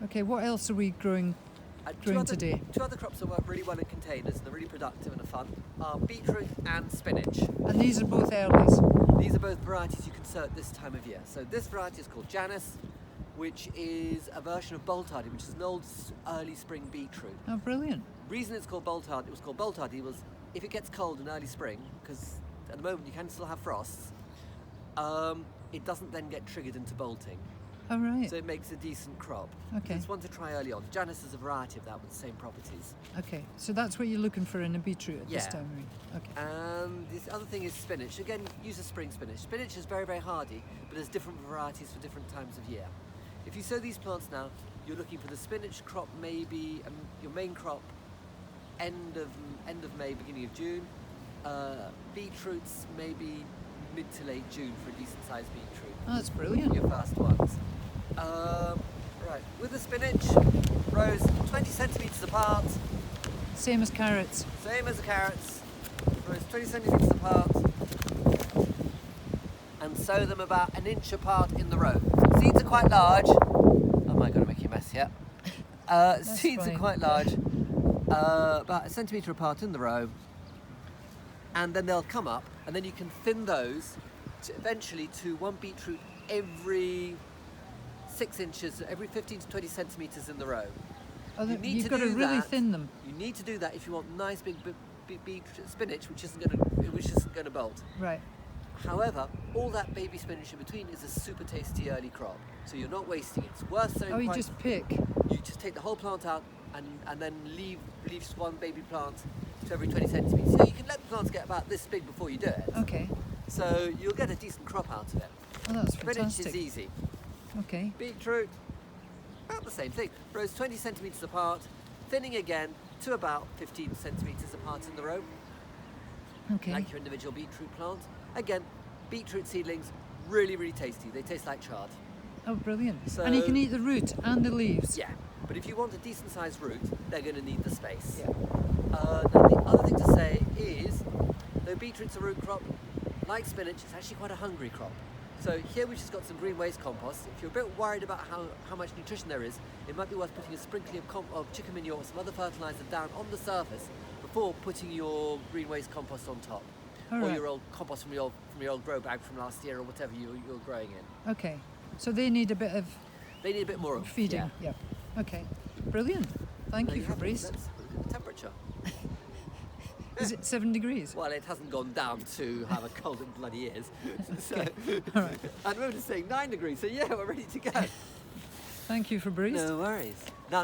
Okay, what else are we growing today? Two other crops that work really well in containers and are really productive and are fun are beetroot and spinach. And these are both earlies. These are both varieties you can sow at this time of year. So this variety is called Janus, which is a version of Boltardy, which is an old early spring beetroot. Oh, brilliant. The reason it was called Boltardy was if it gets cold in early spring, because at the moment you can still have frosts, it doesn't then get triggered into bolting. All right. So it makes a decent crop. Okay. So it's one to try early on. Janus is a variety of that with the same properties. Okay, so that's what you're looking for in a beetroot at this Yeah. time of year. Okay. And this other thing is spinach. Again, use a spring spinach. Spinach is very, very hardy, but there's different varieties for different times of year. If you sow these plants now, you're looking for the spinach crop maybe, your main crop, end of May, beginning of June. Beetroots maybe mid to late June for a decent sized beetroot. Oh, that's brilliant. Your first ones. Right, with the spinach, rows 20 centimetres apart. Same as carrots. Same as the carrots, rows 20 centimetres apart, and sow them about an inch apart in the row. Seeds are quite large. Oh, am I going to make you a mess here? Seeds fine. are quite large, about a centimetre apart in the row, and then they'll come up, and then you can thin those eventually to one beetroot every 6 inches, every 15 to 20 centimetres in the row. Oh, You need you've to got to do really that. thin them. You need to do that if you want nice big beetroot spinach, which isn't going to bolt. Right. However, all that baby spinach in between is a super tasty early crop, so you're not wasting it. It's worth sowing. Oh, you just pick. You just take the whole plant out and then leave just one baby plant to every 20 centimetres. So you can let the plants get about this big before you do it. Okay. So you'll get a decent crop out of it. Oh, that's Spinach fantastic. is easy. Okay. Beetroot, about the same thing. Rows 20 centimetres apart, thinning again to about 15 centimetres apart in the row, Okay. like your individual beetroot plant. Again, beetroot seedlings, really, really tasty. They taste like chard. Oh, brilliant. So- And you can eat the root and the leaves. Yeah, but if you want a decent sized root, they're going to need the space. Yeah. Now the other thing to say is, though beetroot's a root crop, like spinach, it's actually quite a hungry crop. So here we've just got some green waste compost. If you're a bit worried about how much nutrition there is, it might be worth putting a sprinkling of chicken manure or some other fertiliser down on the surface before putting your green waste compost on top. All Or right. your old compost from your old grow bag from last year or whatever you're growing in. Okay. So they need a bit of They need a bit more of feeding. Yeah. Yeah. Okay. Brilliant. Thank There you, have it. Fabrice. Let's look at the temperature. Is it 7 degrees? Well, it hasn't gone down to have a cold and bloody ears. So, All right. and we're just saying 9 degrees, so yeah, we're ready to go. Thank you, Fabrice. No worries. Now,